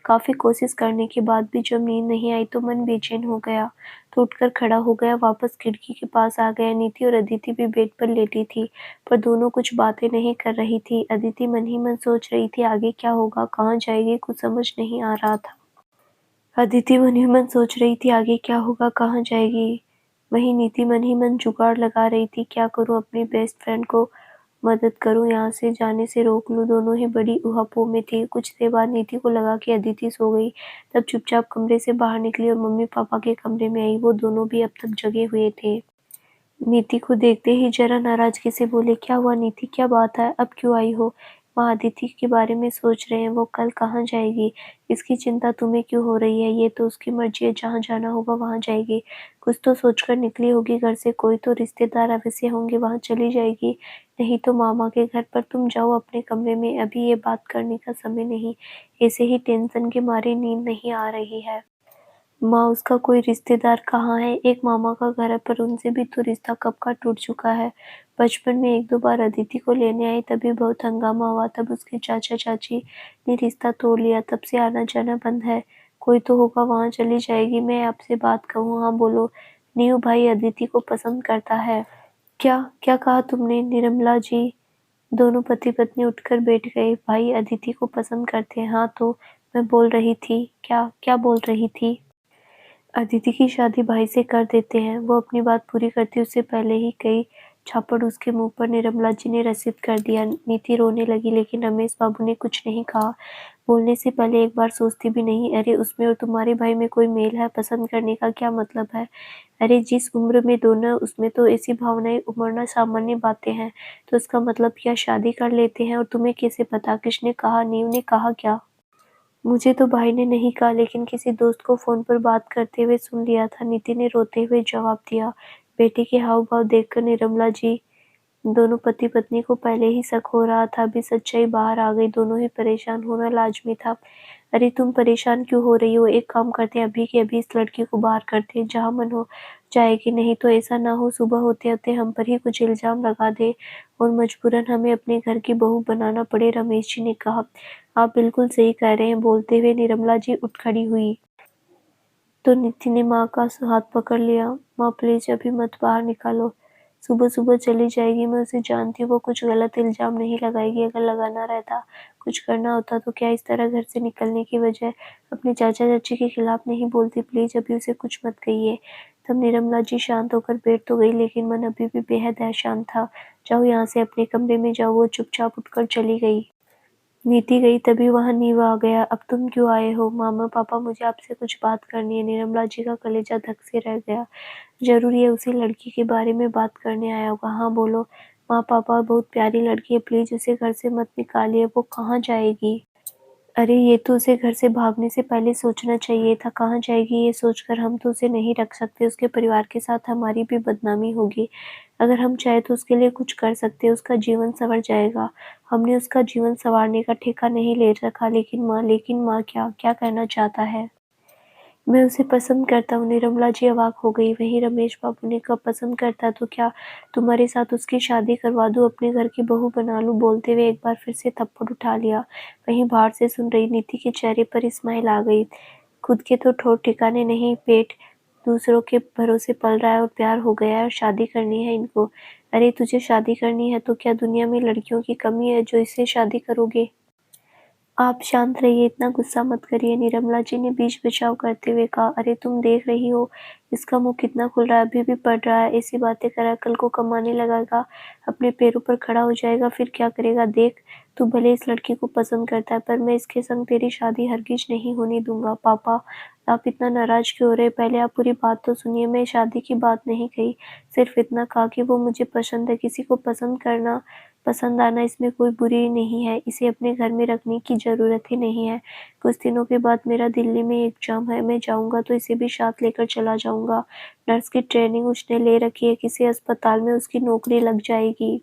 काफ़ी कोशिश करने के बाद भी जब नींद नहीं आई तो मन बेचैन हो गया, तो उठकर खड़ा हो गया, वापस खिड़की के पास आ गया। नीति और अदिति भी बेड पर लेटी थी, पर दोनों कुछ बातें नहीं कर रही थी। अदिति मन ही मन सोच रही थी आगे क्या होगा, कहाँ जाएगी, कुछ समझ नहीं आ रहा था। अदिति मन ही मन सोच रही थी आगे क्या होगा, कहाँ जाएगी। वहीं नीति मन ही मन जुगाड़ लगा रही थी, क्या करूँ अपनी बेस्ट फ्रेंड को मदद करूँ, यहाँ से जाने से रोक लूँ। दोनों ही बड़ी ऊहापोह में थी। कुछ देर बाद नीति को लगा कि अदिति सो गई, तब चुपचाप कमरे से बाहर निकली और मम्मी पापा के कमरे में आई। वो दोनों भी अब तक जगे हुए थे। नीति को देखते ही जरा नाराजगी से बोले, क्या हुआ नीति, क्या बात है, अब क्यों आई हो? माँ अदिति के बारे में सोच रहे हैं, वो कल कहाँ जाएगी, इसकी चिंता तुम्हें क्यों हो रही है? ये तो उसकी मर्जी है, जहाँ जाना होगा वहाँ जाएगी। कुछ तो सोचकर निकली होगी घर से, कोई तो रिश्तेदार अवश्य होंगे, वहाँ चली जाएगी। नहीं तो मामा के घर पर। तुम जाओ अपने कमरे में, अभी ये बात करने का समय नहीं। ऐसे ही टेंशन के मारे नींद नहीं आ रही है। माँ उसका कोई रिश्तेदार कहाँ है, एक मामा का घर है, पर उनसे भी तो रिश्ता कब का टूट चुका है। बचपन में एक दो बार अदिति को लेने आई, तभी बहुत हंगामा हुआ, तब उसके चाचा चाची ने रिश्ता तोड़ लिया, तब से आना जाना बंद है। कोई तो होगा, वहाँ चली जाएगी। मैं आपसे बात कहूँ? हाँ बोलो। नीरू भाई अदिति को पसंद करता है। क्या क्या कहा तुमने? निर्मला जी दोनों पति पत्नी उठकर बैठ गए। भाई अदिति को पसंद करते हैं? हाँ तो मैं बोल रही थी। क्या क्या बोल रही थी? अदिति की शादी भाई से कर देते हैं। वो अपनी बात पूरी करती उससे पहले ही कई झापड़ उसके मुंह पर निर्मला जी ने रसीद कर दिया। नीति रोने लगी, लेकिन रमेश बाबू ने कुछ नहीं कहा। बोलने से पहले एक बार सोचती भी नहीं, अरे उसमें और तुम्हारे भाई में कोई मेल है? पसंद करने का क्या मतलब है? अरे जिस उम्र में दोनों, उसमें तो ऐसी भावनाएं उमड़ना सामान्य बातें हैं। तो इसका मतलब क्या शादी कर लेते हैं? और तुम्हें कैसे पता? किसने कहा? नीव ने कहा क्या? मुझे तो भाई ने नहीं कहा, लेकिन किसी दोस्त को फोन पर बात करते हुए सुन लिया था। नीति ने रोते हुए जवाब दिया। बेटे के हाव भाव देखकर निर्मला जी, दोनों पति पत्नी को पहले ही शक हो रहा था, अभी सच्चाई बाहर आ गई। दोनों ही परेशान होना लाजमी था। अरे तुम परेशान क्यों हो रही हो? एक काम करते हैं, अभी के अभी इस लड़की को बाहर करते हैं, जहाँ मन हो जाएगी। नहीं तो ऐसा ना हो सुबह होते होते हम पर ही कुछ इल्जाम लगा दे और मजबूरन हमें अपने घर की बहू बनाना पड़े। रमेश जी ने कहा। आप बिल्कुल सही कह रहे हैं। बोलते हुए निर्मला जी उठ खड़ी हुई तो नीति ने माँ का हाथ पकड़ लिया। माँ प्लीज अभी मत बाहर निकालो, सुबह सुबह चली जाएगी। मैं उसे जानती हूँ, वो कुछ गलत इल्जाम नहीं लगाएगी। अगर लगाना रहता, कुछ करना होता तो क्या इस तरह घर से निकलने की वजह अपने चाचा चाची के खिलाफ नहीं बोलती? प्लीज अभी उसे कुछ मत कहिए। तब निर्मला जी शांत होकर बैठ तो गई, लेकिन मन अभी भी बेहद अशांत था। जाओ यहाँ से, अपने कमरे में जाओ। वो चुपचाप उठकर चली गई। नीति गई तभी वहां नीव आ गया। अब तुम क्यों आए हो? मामा पापा, मुझे आपसे कुछ बात करनी है। निर्मला जी का कलेजा धक से रह गया। जरूर ये उसी लड़की के बारे में बात करने आया होगा। हाँ बोलो। माँ पापा, बहुत प्यारी लड़की है, प्लीज उसे घर से मत निकालिए। वो कहाँ जाएगी? अरे ये तो उसे घर से भागने से पहले सोचना चाहिए था। कहाँ जाएगी ये सोचकर हम तो उसे नहीं रख सकते। उसके परिवार के साथ हमारी भी बदनामी होगी। अगर हम चाहे तो उसके लिए कुछ कर सकते हैं, उसका जीवन संवर जाएगा। हमने उसका जीवन संवारने का ठेका नहीं ले रखा। लेकिन माँ क्या क्या कहना चाहता है? मैं उसे पसंद करता हूँ। निर्मला जी अवाक हो गई। वहीं रमेश बाबू ने कब पसंद करता तो क्या तुम्हारे साथ उसकी शादी करवा दूँ, अपने घर की बहू बना लूँ? बोलते हुए एक बार फिर से थप्पड़ उठा लिया। वहीं बाहर से सुन रही नीति के चेहरे पर स्माइल आ गई। खुद के तो ठोर ठिकाने नहीं, पेट दूसरों के भरोसे पल रहा है और प्यार हो गया है और शादी करनी है इनको। अरे तुझे शादी करनी है तो क्या दुनिया में लड़कियों की कमी है जो इससे शादी करोगे? आप शांत रहिए, इतना गुस्सा मत करिए। निर्मला जी ने बीच बचाव करते हुए कहा। अरे तुम देख रही हो इसका मुंह कितना खुल रहा है, अभी भी पढ़ रहा है। ऐसी बातें करा, कल को कमाने लगेगा, अपने पैरों पर खड़ा हो जाएगा, फिर क्या करेगा? देख, तू भले इस लड़की को पसंद करता है, पर मैं इसके संग तेरी शादी हरगिज नहीं होने दूंगा। पापा, आप इतना नाराज क्यों हो रहे? पहले आप पूरी बात तो सुनिए। मैं शादी की बात नहीं कही, सिर्फ इतना कहा कि वो मुझे पसंद है। किसी को पसंद करना, पसंद आना, इसमें कोई बुरी नहीं है। इसे अपने घर में रखने की ज़रूरत ही नहीं है। कुछ दिनों के बाद मेरा दिल्ली में एग्ज़ाम है, मैं जाऊँगा तो इसे भी साथ लेकर चला जाऊँगा। नर्स की ट्रेनिंग उसने ले रखी है, किसी अस्पताल में उसकी नौकरी लग जाएगी।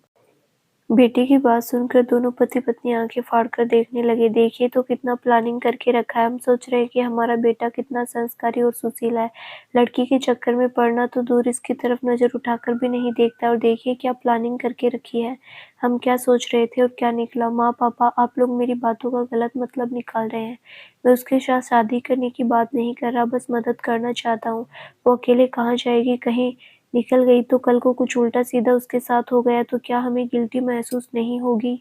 बेटे की बात सुनकर दोनों पति-पत्नी आंखें फाड़कर देखने लगे। देखिए तो कितना प्लानिंग करके रखा है। हम सोच रहे हैं कि हमारा बेटा कितना संस्कारी और सुशीला है। लड़की के चक्कर में पड़ना तो दूर, इसकी तरफ नज़र उठाकर भी नहीं देखता। और देखिए क्या प्लानिंग करके रखी है। हम क्या सोच रहे थे और क्या निकला। माँ पापा, आप लोग मेरी बातों का गलत मतलब निकाल रहे हैं। मैं उसके साथ शादी करने की बात नहीं कर रहा, बस मदद करना चाहता हूँ। वो अकेले कहाँ जाएगी? कहीं निकल गई तो कल को कुछ उल्टा सीधा उसके साथ हो गया तो क्या हमें गिल्टी महसूस नहीं होगी?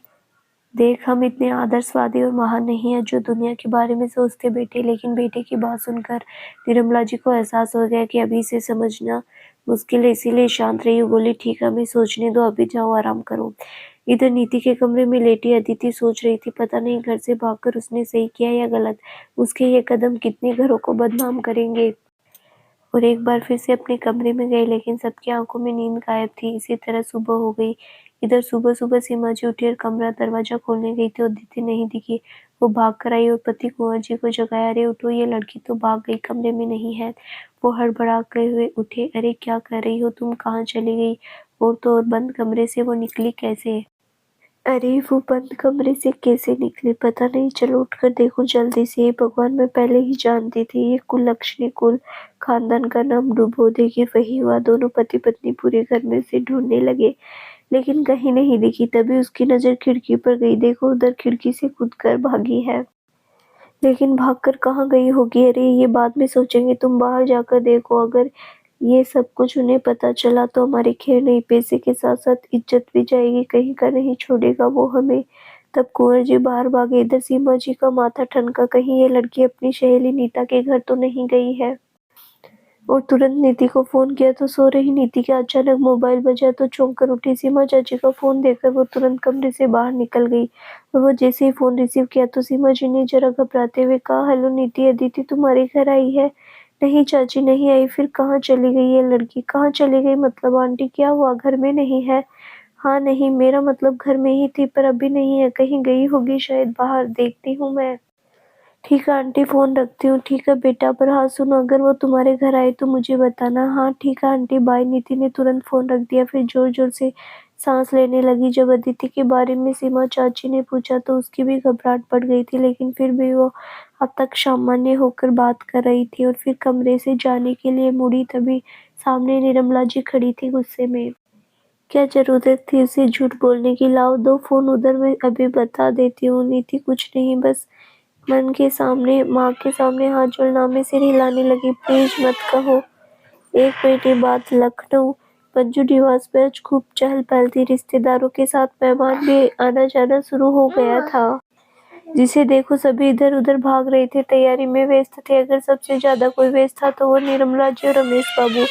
देख, हम इतने आदर्शवादी और महान नहीं हैं जो दुनिया के बारे में सोचते बेटे। लेकिन बेटे की बात सुनकर निर्मला जी को एहसास हो गया कि अभी इसे समझना मुश्किल है, इसीलिए शांत रही। बोली, ठीक है, हमें सोचने दो, अभी जाओ आराम करो। इधर नीति के कमरे में लेटी अदिति सोच रही थी, पता नहीं घर से भागकर उसने सही किया या गलत। उसके ये कदम कितने घरों को बदनाम करेंगे। और एक बार फिर से अपने कमरे में गई, लेकिन सबकी आंखों में नींद गायब थी। इसी तरह सुबह हो गई। इधर सुबह सुबह सीमा जी उठी और कमरा दरवाजा खोलने गई थी और दीदी नहीं दिखी। वो भाग कर आई और पति कुंवर जी को जगाया। अरे उठो, ये लड़की तो भाग गई, कमरे में नहीं है। वो हड़बड़ाते हुए उठे। अरे क्या कर रही हो तुम? कहाँ चली गई? और तो और बंद कमरे से वो निकली कैसे? अरे वो बंद कमरे से कैसे निकली पता नहीं, चलो उठकर देखो जल्दी से। हे भगवान, मैं पहले ही जानती थी ये कुलक्षणी कुल खानदान का नाम डुबो देगी। वही हुआ, दोनों पति पत्नी पूरे घर में से ढूंढने लगे, लेकिन कहीं नहीं दिखी। तभी उसकी नजर खिड़की पर गई। देखो उधर खिड़की से कूद कर भागी है। लेकिन भागकर कहाँ गई होगी? अरे ये बाद में सोचेंगे, तुम बाहर जाकर देखो। अगर ये सब कुछ उन्हें पता चला तो हमारी खैर नहीं, पैसे के साथ साथ इज्जत भी जाएगी। कहीं का नहीं छोड़ेगा वो हमें। तब कुंवर जी बाहर भागे। इधर सीमा जी का माथा ठनका, कहीं ये लड़की अपनी सहेली नीता के घर तो नहीं गई है। और तुरंत नीति को फ़ोन किया तो सो रही नीति के अचानक मोबाइल बजा तो चौंक कर उठी। सीमा चाची का फ़ोन देखकर वो तुरंत कमरे से बाहर निकल गई और वो जैसे ही फ़ोन रिसीव किया तो सीमा जी ने ज़रा घबराते हुए कहा, हेलो नीति, अदिति तुम्हारे घर आई है? नहीं चाची, नहीं आई। फिर कहाँ चली गई ये लड़की? कहाँ चली गई मतलब आंटी, क्या हुआ, घर में नहीं है? हाँ नहीं, मेरा मतलब घर में ही थी पर अभी नहीं है, कहीं गई होगी शायद बाहर, देखती हूँ मैं। ठीक है आंटी, फ़ोन रखती हूँ। ठीक है बेटा, पर हाँ सुनो, अगर वो तुम्हारे घर आए तो मुझे बताना। हाँ ठीक है आंटी, बाय। नीति ने तुरंत फ़ोन रख दिया। फिर ज़ोर-ज़ोर से सांस लेने लगी। जब अदिति के बारे में सीमा चाची ने पूछा तो उसकी भी घबराहट बढ़ गई थी, लेकिन फिर भी वो अब तक सामान्य होकर बात कर रही थी और फिर कमरे से जाने के लिए मुड़ी तभी सामने निर्मला जी खड़ी थी गुस्से में। क्या ज़रूरत थी उसे झूठ बोलने की? लाओ दो फ़ोन उधर, मैं अभी बता देती हूँ। नीति कुछ नहीं, बस मन के सामने, माँ के सामने हाथ जोड़ना में सिर हिलाने लगी। प्लीज मत कहो। एक महीने बाद लखनऊ मंजू निवास में आज खूब चहल पहल थी। रिश्तेदारों के साथ मेहमान भी आना जाना शुरू हो गया था। जिसे देखो सभी इधर उधर भाग रहे थे, तैयारी में व्यस्त थे। अगर सबसे ज्यादा कोई व्यस्त था तो वो निर्मला जी और रमेश बाबू।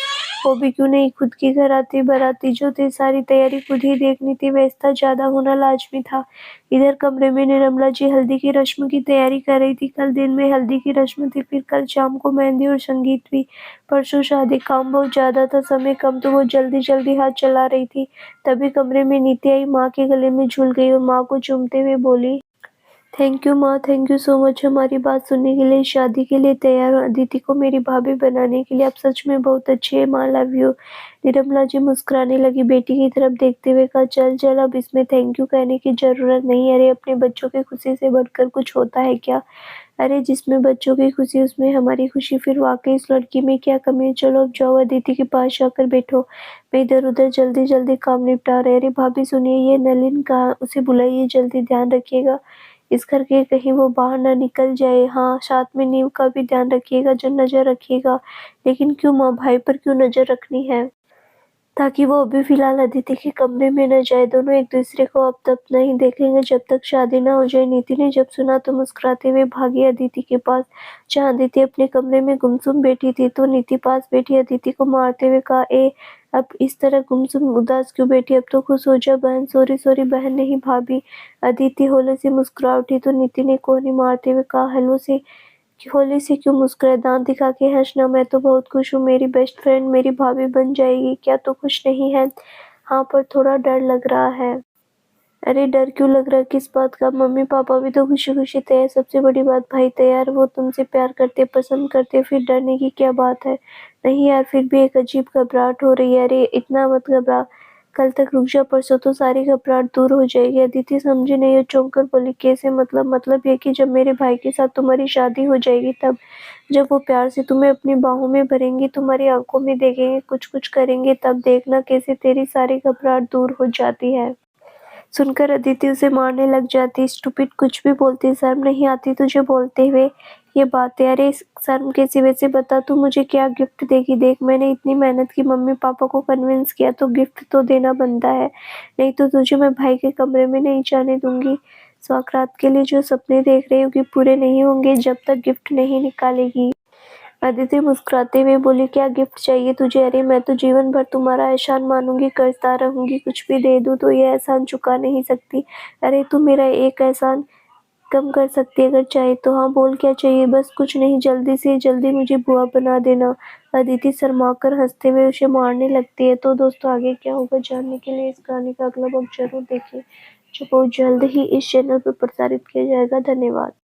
वो भी क्यों नहीं, खुद की घराती बाराती जो थे, सारी तैयारी खुद ही देखनी थी। व्यस्तता ज्यादा होना लाजमी था। इधर कमरे में निर्मला जी हल्दी की रस्म की तैयारी कर रही थी। कल दिन में हल्दी की रस्म थी, फिर कल शाम को मेहंदी और संगीत भी। परसों शादी। काम बहुत ज्यादा था, समय कम, तो वो जल्दी जल्दी हाथ चला रही थी। तभी कमरे में नीति आई, माँ के गले में झूल गई और माँ को चूमते हुए बोली, थैंक यू माँ, थैंक यू सो मच हमारी बात सुनने के लिए, शादी के लिए तैयार हो, अदिति को मेरी भाभी बनाने के लिए। आप सच में बहुत अच्छी है माँ, लव यू। निर्मला जी मुस्कुराने लगी, बेटी की तरफ देखते हुए कहा, चल चल, अब इसमें थैंक यू कहने की जरूरत नहीं। अरे अपने बच्चों की खुशी से बढ़कर कुछ होता है क्या? अरे जिसमें बच्चों की खुशी उसमें हमारी खुशी। फिर वाकई इस लड़की में क्या कमी है? चलो अब जाओ, अदिति के पास जाकर बैठो, मैं इधर उधर जल्दी जल्दी काम निपटा रहे। अरे भाभी सुनिए, ये नलिन कहाँ, उसे बुलाइए जल्दी, ध्यान रखिएगा इस घर के, कहीं वो बाहर ना निकल जाए। हाँ साथ में नीव का भी ध्यान रखिएगा, जो नजर रखिएगा। लेकिन क्यों माँ, भाई पर क्यों नजर रखनी है? ताकि वो अभी फिलहाल अदिति के कमरे में न जाए। दोनों एक दूसरे को अब तक नहीं देखेंगे जब तक शादी ना हो जाए। नीति ने जब सुना तो मुस्कुराते हुए भागी अदिति के पास, जहाँ अदिति अपने कमरे में गुमसुम बैठी थी। तो नीति पास बैठी अदिति को मारते हुए कहा, ए अब इस तरह गुमसुम उदास क्यों बैठी? अब तो खुश हो जा बहन। सॉरी सॉरी बहन, नहीं भाभी। अदिति होले से मुस्कुरा उठी तो नीति ने कोहनी मारते हुए कहा, हेलो से होली से क्यों मुस्कुराए? दांत दिखा के हंसना। मैं तो बहुत खुश हूँ, मेरी बेस्ट फ्रेंड मेरी भाभी बन जाएगी। क्या तू खुश नहीं है? हाँ पर थोड़ा डर लग रहा है। अरे डर क्यों लग रहा है, किस बात का? मम्मी पापा भी तो खुशी खुशी तैयार, सबसे बड़ी बात भाई तैयार, वो तुमसे प्यार करते पसंद करते, फिर डरने की क्या बात है? नहीं यार, फिर भी एक अजीब घबराहट हो रही है। अरे इतना मत घबरा, कल तक रुक जा, परसों तो सारी घबराहट दूर हो जाएगी। अदिति समझी नहीं और चौंक कर बोली, कैसे मतलब ये कि जब मेरे भाई के साथ तुम्हारी शादी हो जाएगी तब? जब वो प्यार से तुम्हें अपनी बाहों में भरेंगे, तुम्हारी आंखों में देखेंगे, कुछ कुछ करेंगे, तब देखना कैसे तेरी सारी घबराहट दूर हो जाती है। सुनकर अदिति उसे मारने लग जाती, स्टूपिड, कुछ भी बोलती, शर्म नहीं आती तुझे बोलते हुए ये बातें? अरे शर्म कैसी? वैसे बता तू मुझे क्या गिफ्ट देगी? देख मैंने इतनी मेहनत की, मम्मी पापा को कन्विंस किया, तो गिफ्ट तो देना बनता है, नहीं तो तुझे मैं भाई के कमरे में नहीं जाने दूंगी। सौगात के लिए जो सपने देख रही होगी पूरे नहीं होंगे जब तक गिफ्ट नहीं निकालेगी। अदिति मुस्कुराते हुए बोली, क्या गिफ्ट चाहिए तुझे? अरे मैं तो जीवन भर तुम्हारा एहसान मानूंगी, करता रहूंगी, कुछ भी दे दूं तो ये एहसान चुका नहीं सकती। अरे तू मेरा एक एहसान कम कर सकती है अगर चाहे तो। हाँ बोल, क्या चाहिए? बस कुछ नहीं, जल्दी से जल्दी मुझे बुआ बना देना। अदिति शर्माकर हंसते हुए उसे मारने लगती है। तो दोस्तों आगे क्या होगा जानने के लिए इस कहानी का अगला भाग जरूर देखिए, जो बहुत जल्द ही इस चैनल पर प्रसारित किया जाएगा। धन्यवाद।